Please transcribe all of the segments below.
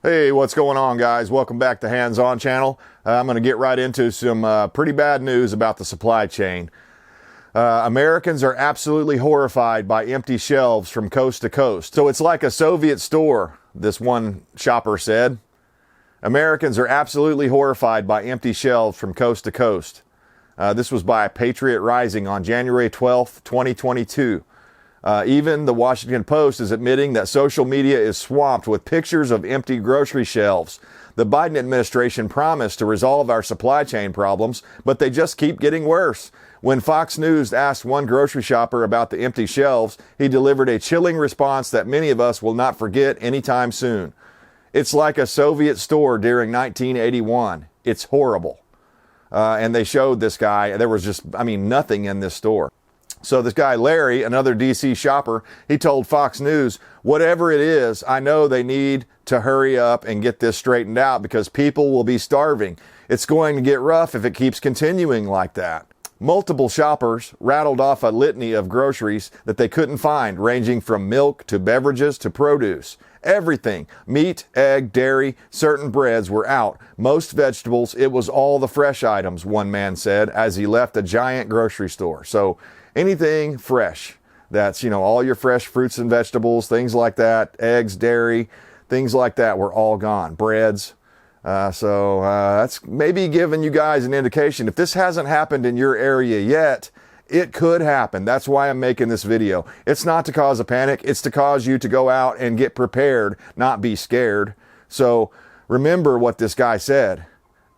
Hey, what's going on, guys? Welcome back to Hands On channel. I'm going to get right into some pretty bad news about the supply chain. Americans are absolutely horrified by empty shelves from coast to coast. So it's like a Soviet store, this one shopper said. Americans are absolutely horrified by empty shelves from coast to coast. This was by Patriot Rising on January 12th, 2022. Even the Washington Post is admitting that social media is swamped with pictures of empty grocery shelves. The Biden administration promised to resolve our supply chain problems, but they just keep getting worse. When Fox News asked one grocery shopper about the empty shelves, he delivered a chilling response that many of us will not forget anytime soon. It's like a Soviet store during 1981. It's horrible. And they showed this guy. There was just, nothing in this store. So this guy, Larry, another DC shopper, he told Fox News, whatever it is, I know they need to hurry up and get this straightened out because people will be starving. It's going to get rough if it keeps continuing like that. Multiple shoppers rattled off a litany of groceries that they couldn't find, ranging from milk to beverages to produce. Everything, meat, egg, dairy, certain breads were out. Most vegetables, it was all the fresh items, one man said as he left a giant grocery store. So anything fresh, that's, all your fresh fruits and vegetables, things like that, eggs, dairy, things like that were all gone. Breads. So that's maybe giving you guys an indication. If this hasn't happened in your area yet, it could happen. That's why I'm making this video. It's not to cause a panic. It's to cause you to go out and get prepared, not be scared. So remember what this guy said.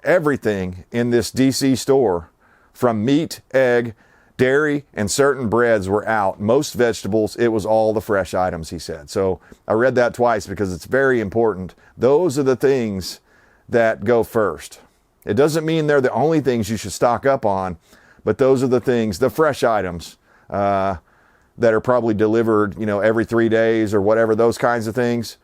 Everything in this DC store, from meat, egg, dairy, and certain breads were out. Most vegetables, it was all the fresh items, he said. So I read that twice because it's very important. Those are the things that go first. It doesn't mean they're the only things you should stock up on, but those are the things, the fresh items that are probably delivered, every 3 days or whatever, those kinds of things,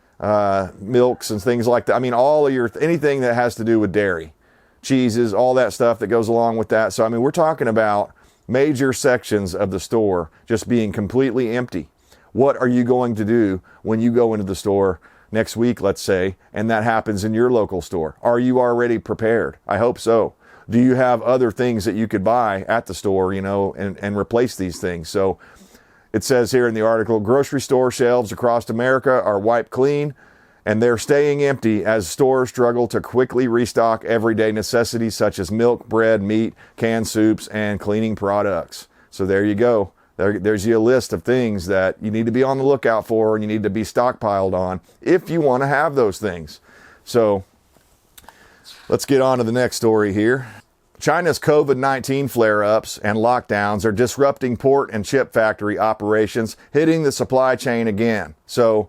milks and things like that. All of anything that has to do with dairy, cheeses, all that stuff that goes along with that. So, we're talking about major sections of the store just being completely empty. What are you going to do when you go into the store next week, let's say, and that happens in your local store? Are you already prepared? I hope so. Do you have other things that you could buy at the store, and replace these things? So it says here in the article, grocery store shelves across America are wiped clean, and they're staying empty as stores struggle to quickly restock everyday necessities such as milk, bread, meat, canned soups, and cleaning products. So there you go. There's your list of things that you need to be on the lookout for and you need to be stockpiled on if you want to have those things. So let's get on to the next story here. China's COVID-19 flare-ups and lockdowns are disrupting port and chip factory operations, hitting the supply chain again. So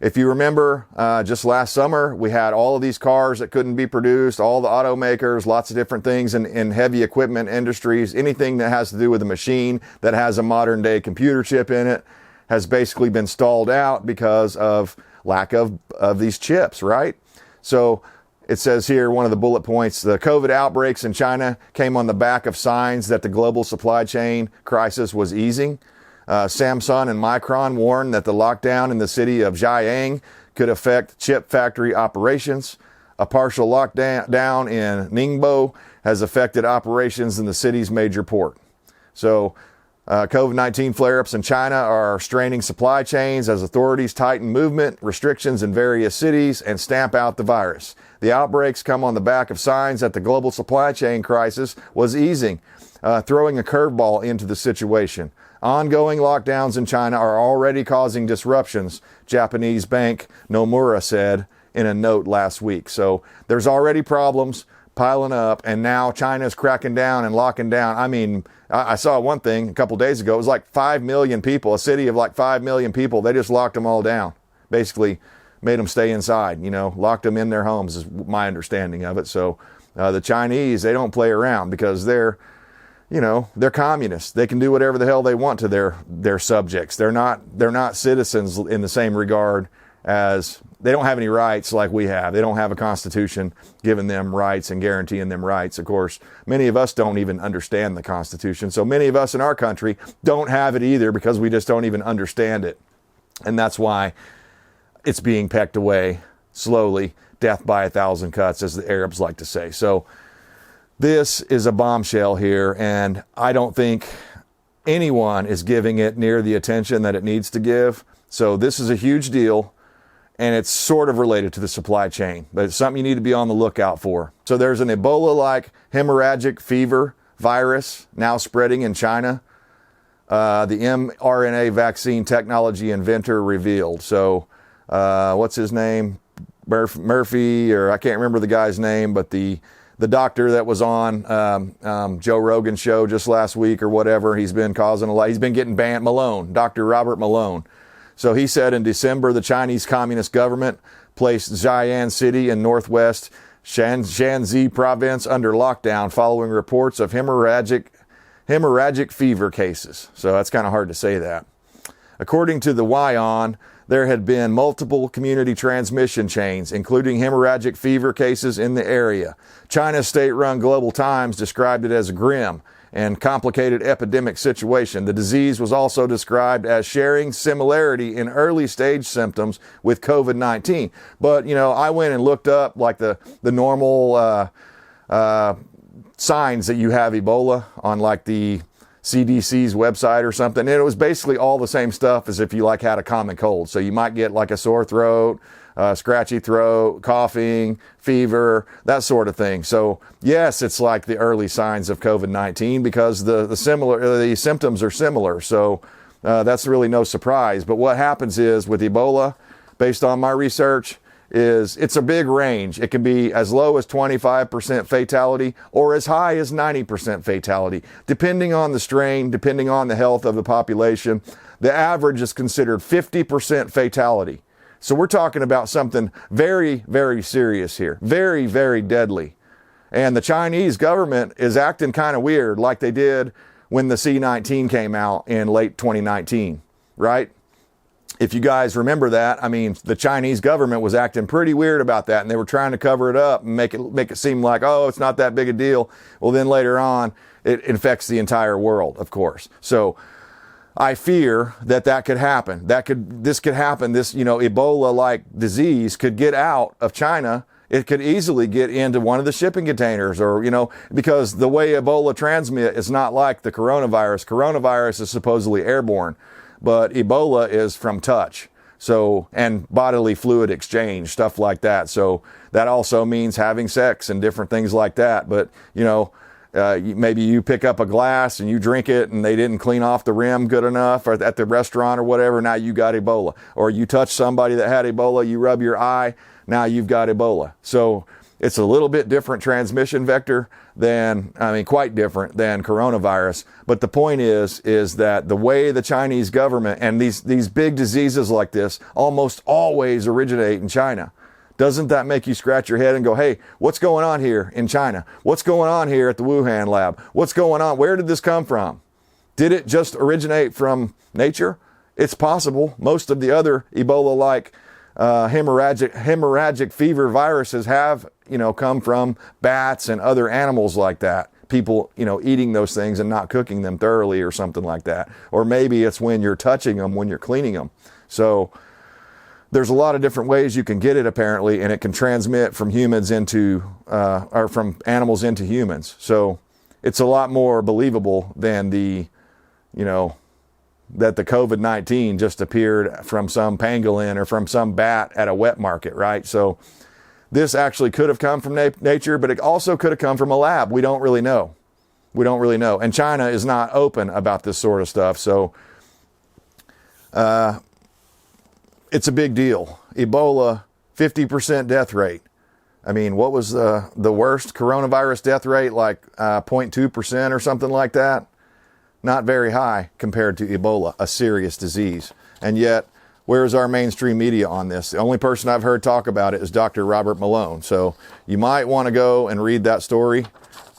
if you remember, just last summer, we had all of these cars that couldn't be produced, all the automakers, lots of different things in heavy equipment industries. Anything that has to do with a machine that has a modern day computer chip in it has basically been stalled out because of lack of these chips, right? So it says here, one of the bullet points, the COVID outbreaks in China came on the back of signs that the global supply chain crisis was easing. Samsung and Micron warned that the lockdown in the city of Jiaying could affect chip factory operations. A partial lockdown in Ningbo has affected operations in the city's major port. So COVID-19 flare-ups in China are straining supply chains as authorities tighten movement restrictions in various cities and stamp out the virus. The outbreaks come on the back of signs that the global supply chain crisis was easing, throwing a curveball into the situation. Ongoing lockdowns in China are already causing disruptions, Japanese bank Nomura said in a note last week. So there's already problems piling up, and now China's cracking down and locking down. I saw one thing a couple days ago. It was like 5 million people, a city of like 5 million people. They just locked them all down. Basically made them stay inside, locked them in their homes is my understanding of it. So the Chinese, they don't play around because they're communists. They can do whatever the hell they want to their subjects. They're not citizens in the same regard as, they don't have any rights like we have. They don't have a constitution giving them rights and guaranteeing them rights. Of course, many of us don't even understand the Constitution. So many of us in our country don't have it either because we just don't even understand it. And that's why it's being pecked away slowly, death by 1,000 cuts, as the Arabs like to say. So this is a bombshell here, and I don't think anyone is giving it near the attention that it needs to give. So this is a huge deal, and it's sort of related to the supply chain, but it's something you need to be on the lookout for. So there's an Ebola-like hemorrhagic fever virus now spreading in China. The mRNA vaccine technology inventor revealed. So what's his name? Murphy, or I can't remember the guy's name, but the doctor that was on Joe Rogan's show just last week or whatever, he's been causing a lot. He's been getting banned. Malone, Dr. Robert Malone. So he said in December, the Chinese Communist government placed Jian City in northwest Shanxi province under lockdown following reports of hemorrhagic fever cases. So that's kind of hard to say that. According to the Wyong, there had been multiple community transmission chains, including hemorrhagic fever cases in the area. China's state-run Global Times described it as a grim and complicated epidemic situation. The disease was also described as sharing similarity in early stage symptoms with COVID-19. But, I went and looked up like the normal signs that you have Ebola on like the CDC's website or something. And it was basically all the same stuff as if you like had a common cold. So you might get like a sore throat, scratchy throat, coughing, fever, that sort of thing. So yes, it's like the early signs of COVID-19 because the symptoms are similar. So that's really no surprise. But what happens is with Ebola, based on my research, is it's a big range. It can be as low as 25% fatality or as high as 90% fatality, depending on the strain, depending on the health of the population. The average is considered 50% fatality. So we're talking about something very, very serious here, very, very deadly. And the Chinese government is acting kind of weird like they did when the C-19 came out in late 2019, right? If you guys remember that, I mean, the Chinese government was acting pretty weird about that, and they were trying to cover it up and make it seem like, oh, it's not that big a deal. Well, then later on, it infects the entire world, of course. So I fear that could happen. This could happen. This, Ebola-like disease could get out of China. It could easily get into one of the shipping containers or, because the way Ebola transmit is not like the coronavirus. Coronavirus is supposedly airborne, but Ebola is from touch. So, and bodily fluid exchange, stuff like that. So that also means having sex and different things like that. But, maybe you pick up a glass and you drink it and they didn't clean off the rim good enough or at the restaurant or whatever. Now you got Ebola. Or you touch somebody that had Ebola, you rub your eye, now you've got Ebola. So it's a little bit different transmission vector quite different than coronavirus. But the point is that the way the Chinese government and these big diseases like this almost always originate in China. Doesn't that make you scratch your head and go, hey, what's going on here in China? What's going on here at the Wuhan lab? What's going on? Where did this come from? Did it just originate from nature? It's possible. Most of the other Ebola-like hemorrhagic fever viruses have, come from bats and other animals like that. People, eating those things and not cooking them thoroughly or something like that. Or maybe it's when you're touching them, when you're cleaning them. So there's a lot of different ways you can get it apparently, and it can transmit from humans or from animals into humans. So it's a lot more believable than that the COVID-19 just appeared from some pangolin or from some bat at a wet market, right? So this actually could have come from nature, but it also could have come from a lab. We don't really know. And China is not open about this sort of stuff. So it's a big deal. Ebola, 50% death rate. I mean, what was the worst coronavirus death rate? Like 0.2% or something like that? Not very high compared to Ebola, a serious disease. And yet, where's our mainstream media on this? The only person I've heard talk about it is Dr. Robert Malone. So you might want to go and read that story.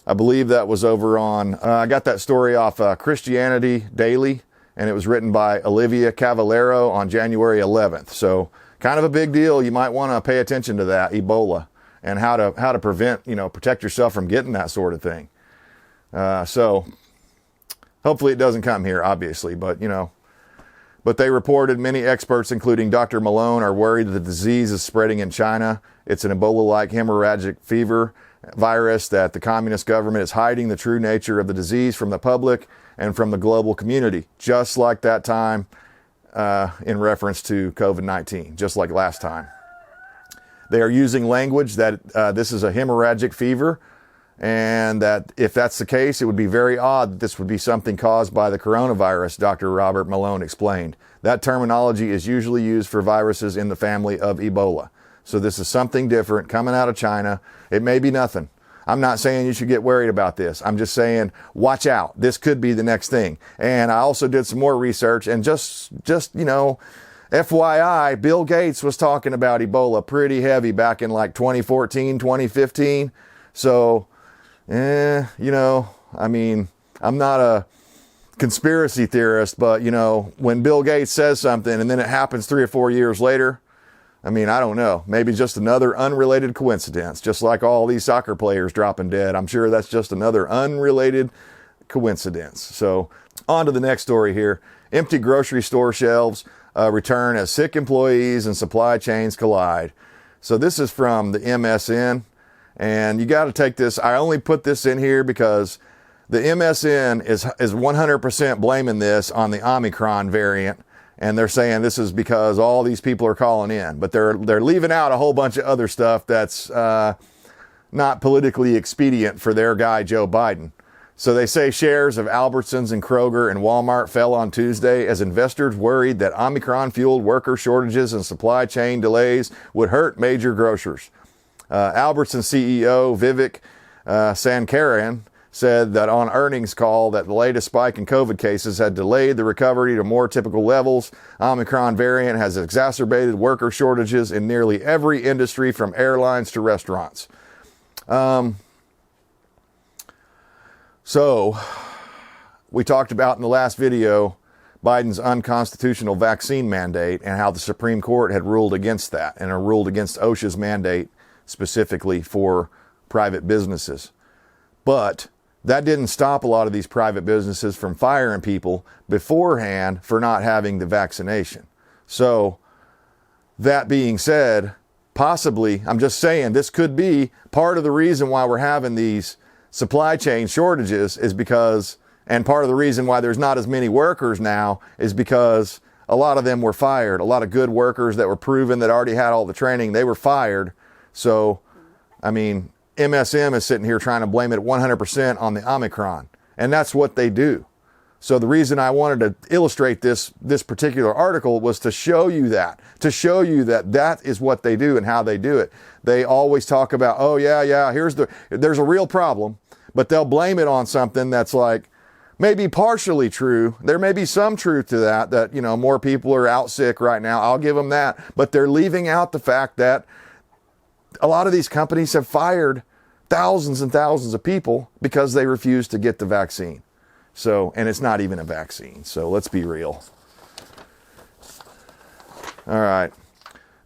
I believe that was over on, I got that story off Christianity Daily, and it was written by Olivia Cavallero on January 11th. So kind of a big deal. You might want to pay attention to that, Ebola, and how to prevent, protect yourself from getting that sort of thing. So hopefully it doesn't come here, obviously, but But they reported many experts, including Dr. Malone, are worried that the disease is spreading in China. It's an Ebola-like hemorrhagic fever virus that the communist government is hiding the true nature of the disease from the public and from the global community, just like that time in reference to COVID-19, just like last time. They are using language that this is a hemorrhagic fever, and that if that's the case, it would be very odd that this would be something caused by the coronavirus, Dr. Robert Malone explained. That terminology is usually used for viruses in the family of Ebola. So this is something different coming out of China. It may be nothing. I'm not saying you should get worried about this. I'm just saying, watch out. This could be the next thing. And I also did some more research, and just FYI, Bill Gates was talking about Ebola pretty heavy back in like 2014, 2015. So, I mean, I'm not a conspiracy theorist, but, when Bill Gates says something and then it happens 3 or 4 years later, I mean, I don't know. Maybe just another unrelated coincidence, just like all these soccer players dropping dead. I'm sure that's just another unrelated coincidence. So on to the next story here. Empty grocery store shelves return as sick employees and supply chains collide. So this is from the MSN. And you got to take this. I only put this in here because the MSN is 100% blaming this on the Omicron variant. And they're saying this is because all these people are calling in. But they're leaving out a whole bunch of other stuff that's not politically expedient for their guy, Joe Biden. So they say shares of Albertsons and Kroger and Walmart fell on Tuesday as investors worried that Omicron-fueled worker shortages and supply chain delays would hurt major grocers. Albertsons CEO Vivek Sankaran said that on earnings call that the latest spike in COVID cases had delayed the recovery to more typical levels. Omicron variant has exacerbated worker shortages in nearly every industry from airlines to restaurants. So we talked about in the last video Biden's unconstitutional vaccine mandate and how the Supreme Court had ruled against that and ruled against OSHA's mandate specifically for private businesses. But that didn't stop a lot of these private businesses from firing people beforehand for not having the vaccination. So that being said, possibly, I'm just saying this could be part of the reason why we're having these supply chain shortages is because, and part of the reason why there's not as many workers now is because a lot of them were fired. A lot of good workers that were proven that already had all the training, they were fired. So, I mean, MSM is sitting here trying to blame it 100% on the Omicron. And that's what they do. So the reason I wanted to illustrate this particular article was to show you that that is what they do and how they do it. They always talk about, oh yeah, there's a real problem, but they'll blame it on something that's like maybe partially true. There may be some truth to that, more people are out sick right now. I'll give them that. But they're leaving out the fact that a lot of these companies have fired thousands and thousands of people because they refuse to get the vaccine. So, and it's not even a vaccine. So let's be real. All right.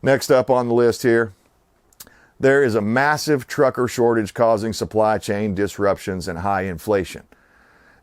Next up on the list here, there is a massive trucker shortage causing supply chain disruptions and high inflation.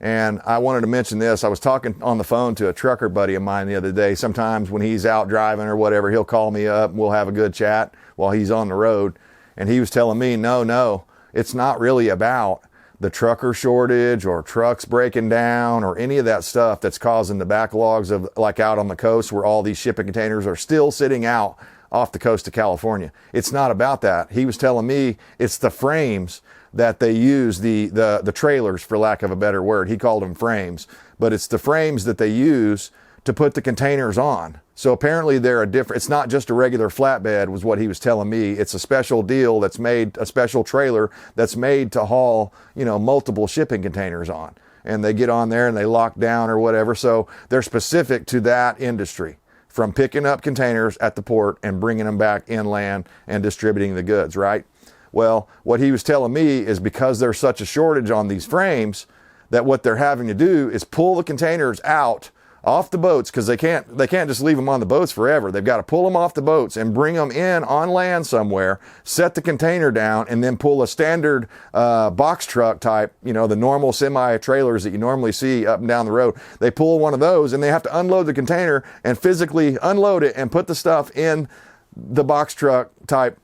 And I wanted to mention this. I was talking on the phone to a trucker buddy of mine the other day. Sometimes when he's out driving or whatever, he'll call me up and we'll have a good chat while he's on the road. And he was telling me, no, it's not really about the trucker shortage or trucks breaking down or any of that stuff that's causing the backlogs of like out on the coast where all these shipping containers are still sitting out off the coast of California. It's not about that. He was telling me it's the frames that they use, the trailers, for lack of a better word. He called them frames, but it's the frames that they use to put the containers on. So apparently they're it's not just a regular flatbed was what he was telling me. It's a special deal that's made, a special trailer that's made to haul, multiple shipping containers on. And they get on there and they lock down or whatever. So they're specific to that industry, from picking up containers at the port and bringing them back inland and distributing the goods, right? Well, what he was telling me is because there's such a shortage on these frames that what they're having to do is pull the containers out off the boats, because they can't just leave them on the boats forever. They've got to pull them off the boats and bring them in on land somewhere, set the container down, and then pull a standard box truck type, the normal semi trailers that you normally see up and down the road. They pull one of those and they have to unload the container and physically unload it and put the stuff in the box truck type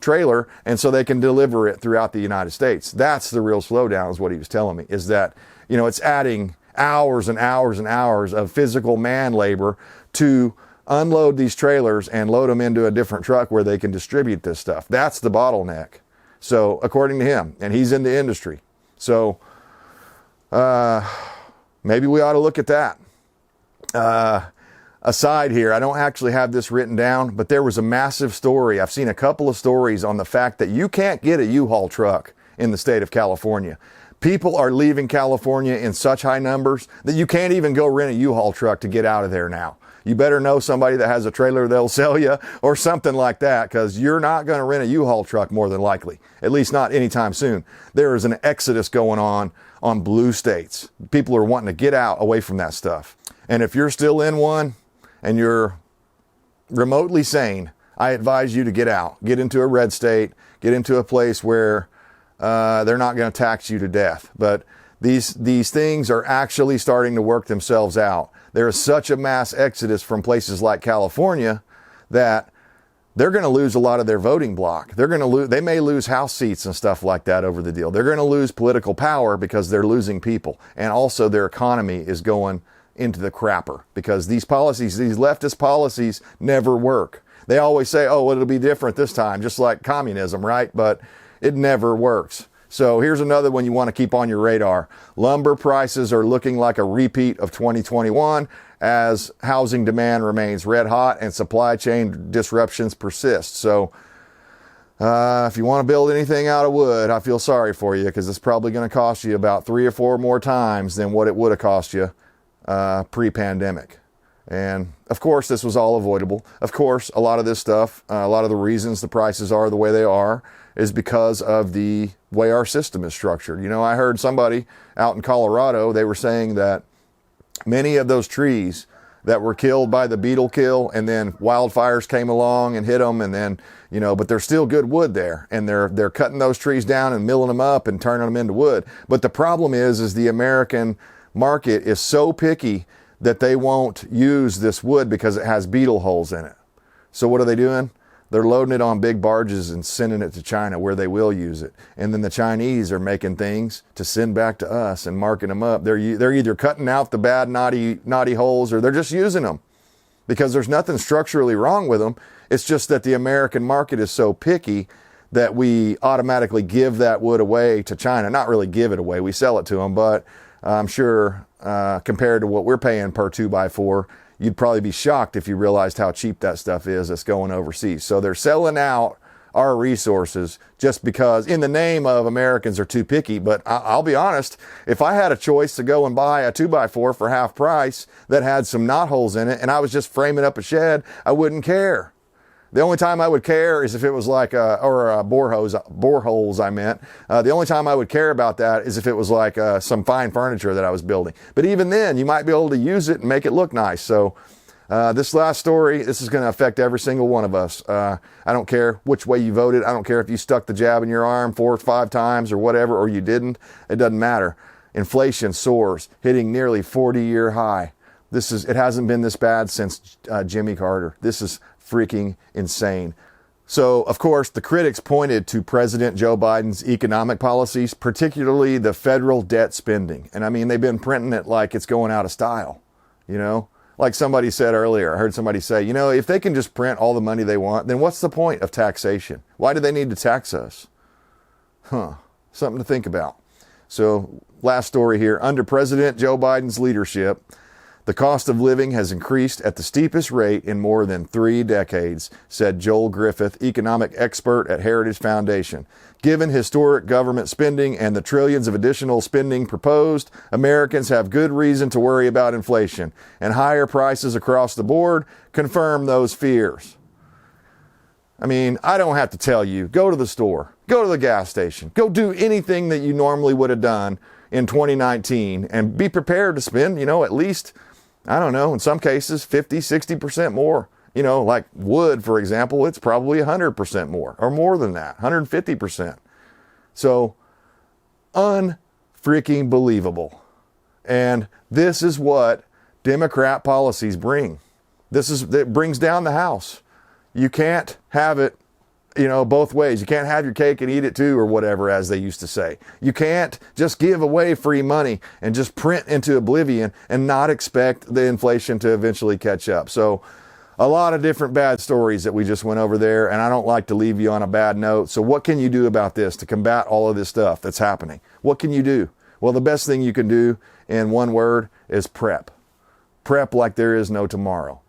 trailer, and so they can deliver it throughout the United States. That's the real slowdown, is what he was telling me, is that, it's adding hours and hours and hours of physical man labor to unload these trailers and load them into a different truck where they can distribute this stuff. That's the bottleneck. So according to him, and he's in the industry. So maybe we ought to look at that. Aside here, I don't actually have this written down, but there was a massive story. I've seen a couple of stories on the fact that you can't get a U-Haul truck in the state of California. People are leaving California in such high numbers that you can't even go rent a U-Haul truck to get out of there now. You better know somebody that has a trailer they'll sell you or something like that, because you're not going to rent a U-Haul truck more than likely, at least not anytime soon. There is an exodus going on blue states. People are wanting to get out away from that stuff. And if you're still in one and you're remotely sane, I advise you to get out. Get into a red state. Get into a place where they're not going to tax you to death. But these things are actually starting to work themselves out. There is such a mass exodus from places like California that they're going to lose a lot of their voting bloc. They may lose House seats and stuff like that over the deal. They're going to lose political power because they're losing people. And also their economy is going into the crapper, because these leftist policies never work. They always say, oh, well, it'll be different this time, just like communism, right? But it never works. So here's another one you want to keep on your radar. Lumber prices are looking like a repeat of 2021 as housing demand remains red hot and supply chain disruptions persist. So if you want to build anything out of wood, I feel sorry for you, because it's probably going to cost you about 3 or 4 more times than what it would have cost you pre-pandemic. And of course, this was all avoidable. Of course, a lot of this stuff, a lot of the reasons the prices are the way they are is because of the way our system is structured. I heard somebody out in Colorado, they were saying that many of those trees that were killed by the beetle kill and then wildfires came along and hit them, and then, but there's still good wood there, and they're cutting those trees down and milling them up and turning them into wood. But the problem is the American market is so picky that they won't use this wood because it has beetle holes in it. So what are they doing? They're loading it on big barges and sending it to China, where they will use it. And then the Chinese are making things to send back to us and marking them up. They're either cutting out the bad naughty holes, or they're just using them, because there's nothing structurally wrong with them. It's just that the American market is so picky that we automatically give that wood away to China. Not really give it away, we sell it to them, but I'm sure compared to what we're paying per 2x4, you'd probably be shocked if you realized how cheap that stuff is that's going overseas. So they're selling out our resources just because, in the name of Americans are too picky. But I'll be honest, if I had a choice to go and buy a 2x4 for half price that had some knot holes in it and I was just framing up a shed, I wouldn't care. The only time I would care is if it was like boreholes, I meant. The only time I would care about that is if it was like some fine furniture that I was building. But even then, you might be able to use it and make it look nice. So this last story, this is going to affect every single one of us. I don't care which way you voted. I don't care if you stuck the jab in your arm 4 or 5 times or whatever, or you didn't. It doesn't matter. Inflation soars, hitting nearly 40-year high. It hasn't been this bad since Jimmy Carter. This is freaking insane. So, of course, the critics pointed to President Joe Biden's economic policies, particularly the federal debt spending. And I mean, they've been printing it like it's going out of style, Like somebody said earlier, I heard somebody say, if they can just print all the money they want, then what's the point of taxation? Why do they need to tax us? Something to think about. So, last story here. Under President Joe Biden's leadership, the cost of living has increased at the steepest rate in more than 3 decades, said Joel Griffith, economic expert at Heritage Foundation. Given historic government spending and the trillions of additional spending proposed, Americans have good reason to worry about inflation, and higher prices across the board confirm those fears. I mean, I don't have to tell you, go to the store, go to the gas station, go do anything that you normally would have done in 2019 and be prepared to spend, at least I don't know, in some cases, 50, 60% more. You know, like wood, for example, it's probably 100% more or more than that, 150%. So unfreaking believable. And this is what Democrat policies bring. It brings down the house. You can't have it, you know, both ways. You can't have your cake and eat it too, or whatever, as they used to say. You can't just give away free money and just print into oblivion and not expect the inflation to eventually catch up. So a lot of different bad stories that we just went over there, and I don't like to leave you on a bad note. So what can you do about this to combat all of this stuff that's happening? What can you do? Well, the best thing you can do in one word is prep. Prep like there is no tomorrow.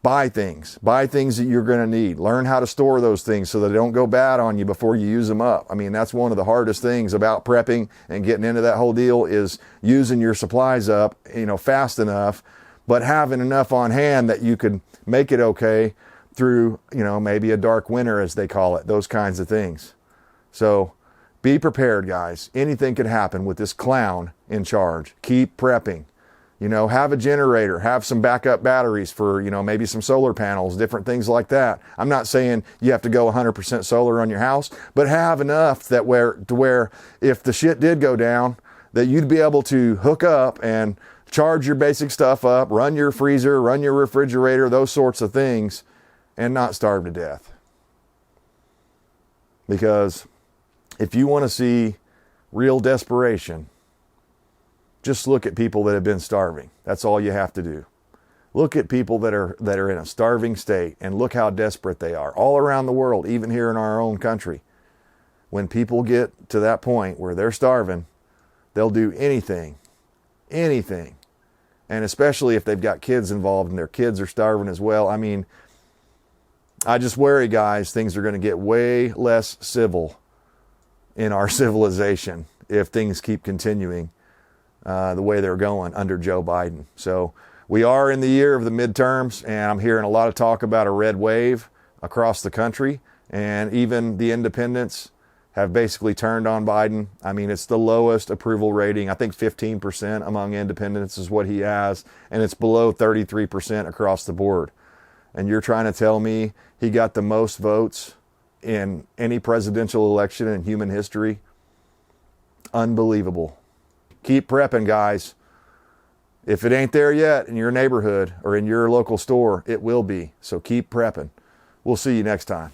Buy things that you're going to need. Learn how to store those things so that they don't go bad on you before you use them up. I mean, that's one of the hardest things about prepping and getting into that whole deal is using your supplies up, you know, fast enough, but having enough on hand that you could make it okay through, you know, maybe a dark winter, as they call it, those kinds of things. So be prepared, guys. Anything could happen with this clown in charge. Keep prepping. You know, have a generator, have some backup batteries for, you know, maybe some solar panels, different things like that. I'm not saying you have to go 100% solar on your house, but have enough that where if the shit did go down, that you'd be able to hook up and charge your basic stuff up, run your freezer, run your refrigerator, those sorts of things, and not starve to death. Because if you want to see real desperation, just look at people that have been starving. That's all you have to do. Look at people that are in a starving state and look how desperate they are all around the world, even here in our own country. When people get to that point where they're starving, they'll do anything. And especially if they've got kids involved and their kids are starving as well. I mean, I just worry, guys, things are going to get way less civil in our civilization if things keep continuing the way they're going under Joe Biden. So we are in the year of the midterms, and I'm hearing a lot of talk about a red wave across the country, and even the independents have basically turned on Biden. I mean, it's the lowest approval rating. I think 15% among independents is what he has, and it's below 33% across the board. And you're trying to tell me he got the most votes in any presidential election in human history? Unbelievable. Keep prepping, guys. If it ain't there yet in your neighborhood or in your local store, it will be. So keep prepping. We'll see you next time.